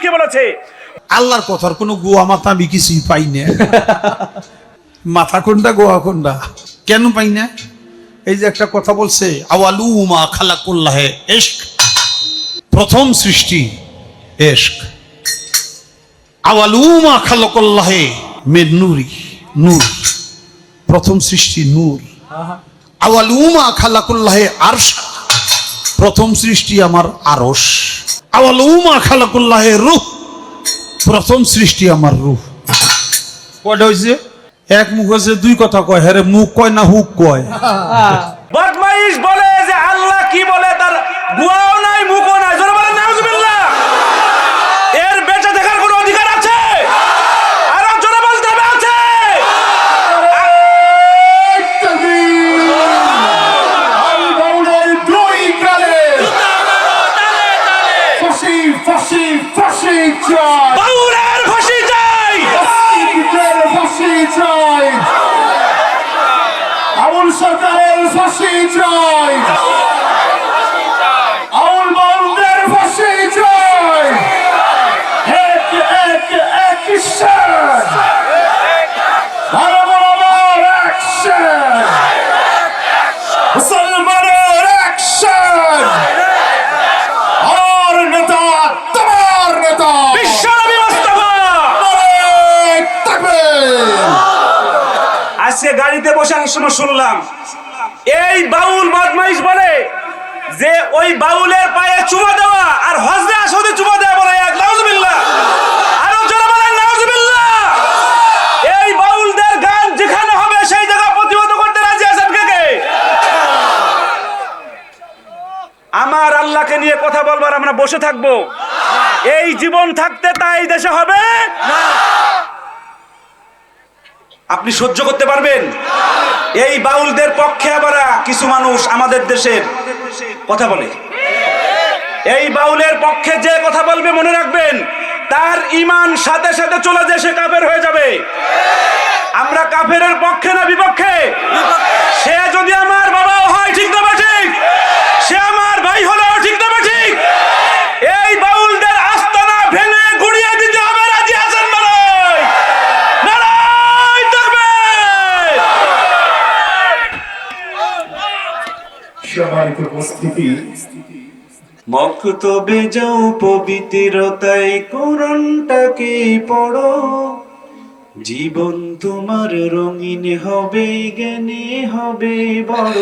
কি বলেছে? আল্লাহর কথার কোনো গোয়া মাথা আমি কিছুই পাই না। মাথা কোনটা গোয়া কোনটা কেন পাই না? এই যে একটা কথা বলছে, আওয়ালু মা খালাকুল্লাহে ইশক, প্রথম সৃষ্টি ইশক। আওয়ালু মা খালাকুল্লাহে মিন নূরি, নূর, প্রথম সৃষ্টি নূর। আওয়ালু মা খালাকুল্লাহে আরশ, প্রথম সৃষ্টি আমার আরশ। আওয়ালু মা খালাকুল্লাহে রূহ, প্রথম সৃষ্টি আমার রূহ। কয়টা হয়েছে? এক মুখ হয়েছে, দুই কথা কয়। হ্যাঁ, মুখ কয় না হুক কয়? বদমাইশ বলে যে আল্লাহ কি বলে তার গুয়াও নাই মুখও নাই। জোরে বলেন নাউজুবিল্লাহ। এর বেঁচে থাকার কোনো অধিকার আছে? আরো জোরে বলতে হবে আছে। বাউলের ফাঁসি চাই। আবুল সরকারের ফাঁসি চাই, আবুল বাউলদের ফাঁসি চাই। এক এক অ্যাকশন, ভালো বরাবর অ্যাকশন, মুসলমানের অ্যাকশন। আমার নেতা তোমার নেতা বিশ্বনবী মুস্তাফা। আজকে গাড়িতে বসে আসার সময় শুনলাম এই বাউল বদমাইশ বলে যে ওই বাউলের পায়ে চুমা দেওয়া আর হজরে আসদে চুমা দেওয়া বলে এক। নাউজুবিল্লাহ। আরো জোরে বলেন নাউজুবিল্লাহ। এই বাউলদের গান যেখানে হবে সেই জায়গা প্রতিহত করতে রাজি আছেন কে কে? আমার আল্লাহকে নিয়ে কথা বলবার আমরা বসে থাকবো? এই জীবন থাকতে তাই দেশে হবে না। আপনি সহ্য করতে পারবেন? এই বাউলদের পক্ষে আবার কিছু মানুষ আমাদের দেশের কথা বলে। এই বাউলের পক্ষে যে কথা বলবে মনে রাখবেন তার ঈমান সাথে সাথে চলে যায়, সে কাফের হয়ে যাবে। আমরা কাফেরের পক্ষে না বিপক্ষে? সে যদি আমার বাবাও হয় ঠিক না ঠিক, সে আমার ভাই হলেও ঠিক না ঠিক। এই বাউলদের আস্তানা ভেঙে গুড়িয়ে দিতে হবে। রাজি আছেন বলে নারায় তাকবীর। সম্মানিত উপস্থিতি, মক্তবে যাও পবিত্রতায় কোরআনটাকে পড়ো, জীবন তোমার রঙিন হবে, জ্ঞানে হবে বড়।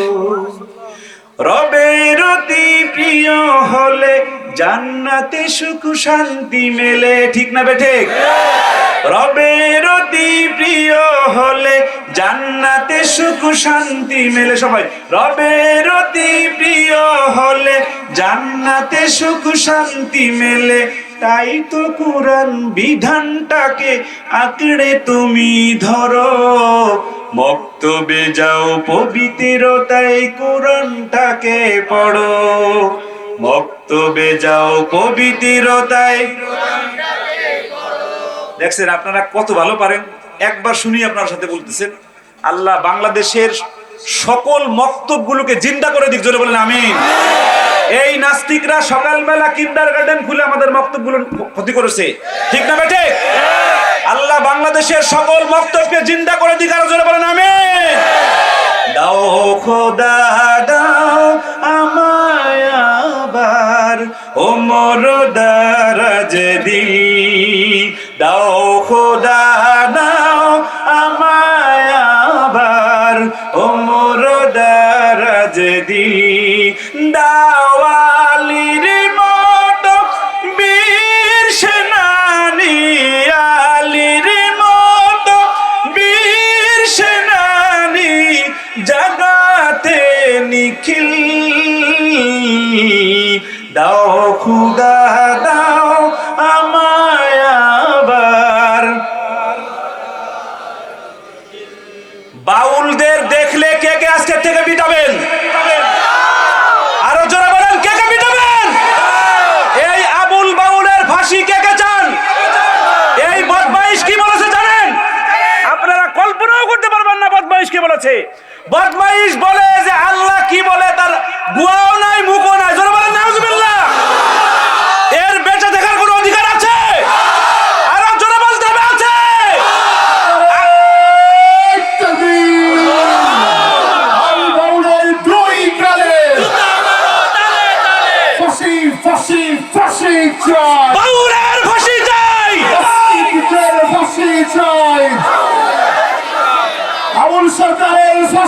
রবের অতি প্রিয় হলে জান্নাতে সুখ শান্তি মেলে। ঠিক না বেঠিক? রবের অতি প্রিয় হলে জান্নাতে সুখ শান্তি মেলে। সবাই রবের অতি প্রিয় হলে জান্নাতে সুখ শান্তি মেলে। তাই তো কুরআন বিধানটাকে আঁকড়ে তুমি ধরো, মক্তবে যাও পবিত্রতায় কোরআনটাকে পড়ো। মক্তবে যাও পবিত্রতায়। দেখছেন আপনারা কত ভালো পারেন। একবার শুনি আপনার সাথে বলতেছেন। আল্লাহ বাংলাদেশের সকল মক্তবগুলোকে জিন্দা করে দিক। জোরে বলেন আমিন। এই নাস্তিকরা সকালবেলা কিন্ডারগার্টেন খুলে আমাদের মক্তবগুলো ক্ষতি করেছে। ঠিক না বেটে? আল্লাহ বাংলাদেশের সকল মক্তবকে জিন্দা করে দিক। আর জোরে বলেন আমিন। দাও খোদা দাও আমায় আবার ওমর দারাজ দিল। দাও খোদা দাও আমায় আবার ওমর দারাজ দিল। দাও আলীর মতো বীর সেনানী, আলীর মতো বীর সেনানী জাগাতে নিখিল। দাও খুদা দাও আমায় আবার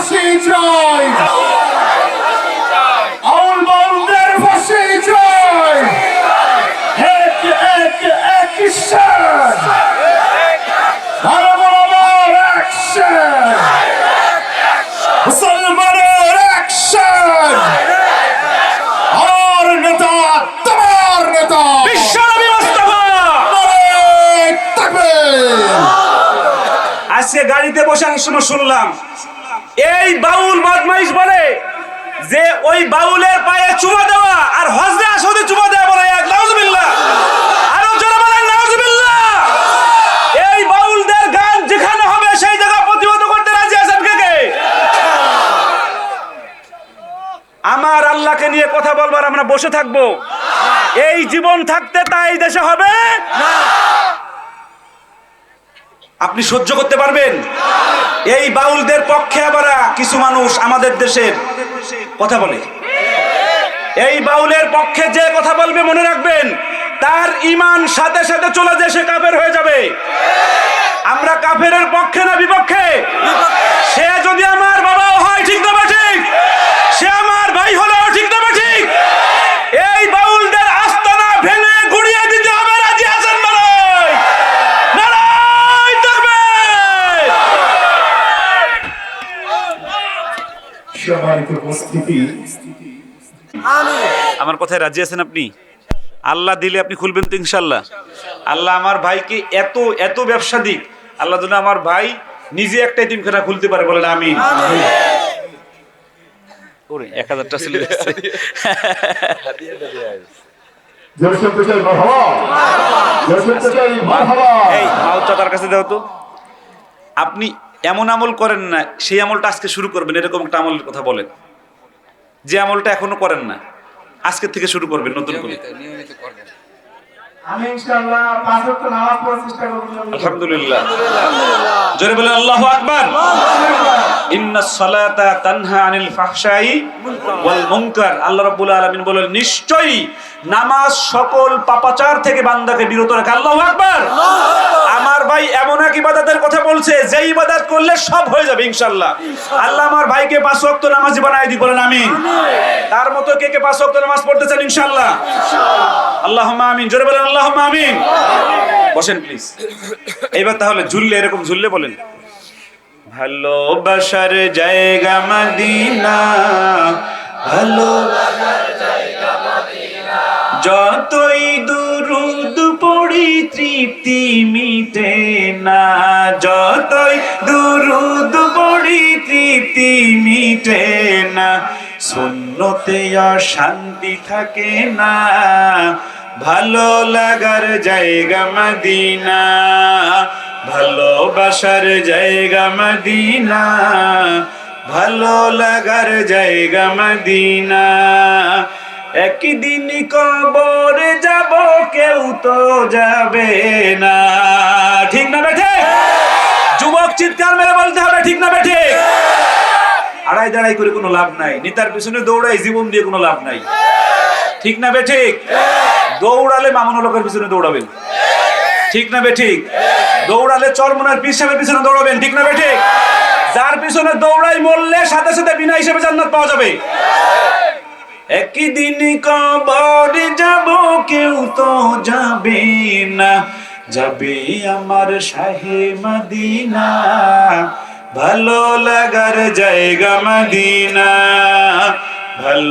ফাঁসি চাই, আউল বাউলদের ফাঁসি চাই। এক এক অ্যাকশন, ভালো বরাবর অ্যাকশন, মুসলমানের অ্যাকশন। আমার নেতা তোমার নেতা, বিশ্বনবী মুস্তাফা। নারে তাকবীর। আজকে গাড়িতে বসে আসার সময় শুনলাম এই বাউল বদমাইশ বলে যে ওই বাউলের পায়ে চুমা দেওয়া আর হজরে আসদে চুমা দেওয়া বলে এক। নাউজুবিল্লাহ, আরো জোরে বলেন নাউজুবিল্লাহ। এই বাউলদের গান যেখানে হবে সেই জায়গা প্রতিহত করতে রাজি আছেন কে কে? আমার আল্লাহকে নিয়ে কথা বলবার আমরা বসে থাকবো? এই জীবন থাকতে তাই দেশে হবে না। আপনি সহ্য করতে পারবেন? এই বাউলদের পক্ষে আবার কিছু মানুষ আমাদের দেশের কথা বলে। এই বাউলের পক্ষে যে কথা বলবে মনে রাখবেন তার ঈমান সাথে সাথে চলে যায়, সে কাফের হয়ে যাবে। আমরা কাফেরের পক্ষে না বিপক্ষে? সে যদি আমার বাবাও হয় ঠিক না ঠিক, সে আমার ভাই হলেও ঠিক না ঠিক। এই বাউলদের আস্তানা ভেঙে গুড়িয়ে দিতে হবে। রাজি আছেন বলেন? নারায়ে তাকবীর। সম্মানিত উপস্থিতি, আমার কথায় রাজি আছেন আপনি? আল্লাহ দিলে আপনি খুলবেন তো ইনশাল্লাহ? আল্লাহ আমার ভাইকে এত এত ব্যবসা দিক, আল্লাহ যেন আমার ভাই নিজে একটা এতিমখানা খুলতে পারে, বলেন আমিন। ওরে 1000টা ছিল। জোরে শুনতে চাই মারহাবা, জোরে শুনতে চাই মারহাবা। এই মাউতটা তার কাছে দাও তো। আপনি এমন আমল করেন না, সেই আমলটা আজকে শুরু করবেন, এরকম একটা আমলের কথা বলেন। যে আমলটা এখনো করেন না, আজকে থেকে শুরু করবেন নতুন করে। আমি ইনশাআল্লাহ 5 ওয়াক্ত নামাজ পড়ার চেষ্টা করব। আলহামদুলিল্লাহ, জোরে বলেন আল্লাহু আকবার। ইন্নাস সালাতা তানহা আনিল ফাহশাই ওয়াল মুনকার। আল্লাহ রাব্বুল আলামিন বলেন নিশ্চয়ই নামাজ সকল পাপাচার থেকে বান্দাকে বিরত রাখে। আল্লাহু আকবার। আমার ভাই এমন এক ইবাদতের কথা বলছে যে ইবাদত করলে সব হয়ে যাবে ইনশাআল্লাহ। আল্লাহ আমার ভাইকে 5 ওয়াক্ত নামাজি বানায় দি, বলেন আমিন। তার মতো কে কে 5 ওয়াক্ত নামাজ পড়তে চান ইনশাআল্লাহ? আল্লাহুম্মা আমিন। জোরে বলেন আল্লাহুম্মা আমিন। বসেন প্লিজ। এইবার তাহলে ঝুললে এরকম ঝুললে বলেন, ভালোবাসার জায়গা মদিনা, ভালোবাসার জায়গা মদিনা। যতই দুরুদ পড়ি তৃপ্তি মিটে না, যতই দুরুদ পড়ি তৃপ্তি মিটে না। সুন্নতে শান্তি থাকে না, ভালো লাগার জায়গা মদিনা, ভালোবাসার জায়গা মদিনা, ভালো লাগার জায়গা মদিনা। একদিন কবরে যাব, কেউ তো যাবে না। ঠিক না বেঠে? যুবক চিৎকার মেরে বলতে হবে, ঠিক না বেঠে? আড়াই দাঁড়াই করে কোনো লাভ নাই, নেতার পিছনে দৌড়াই জীবন দিয়ে কোনো লাভ নাই। ঠিক না বেঠিক? দৌড়ালে মামুন লোকের পিছনে দৌড়াবেন, ঠিক না বেঠিক? দৌড়ালে চরমনার পীর সাহেবের পিছনে দৌড়াবেন, ঠিক না বেঠিক? যার পিছনে দৌড়াই মরলে সাথে সাথে বিনা হিসেবে জান্নাত পাওয়া যাবে। একদিন কবরে যাব, কেউ তো যাবে না, যাবে আমার শাহে মদিনা, ভালো লাগার জায়গা মদিনা, ভালো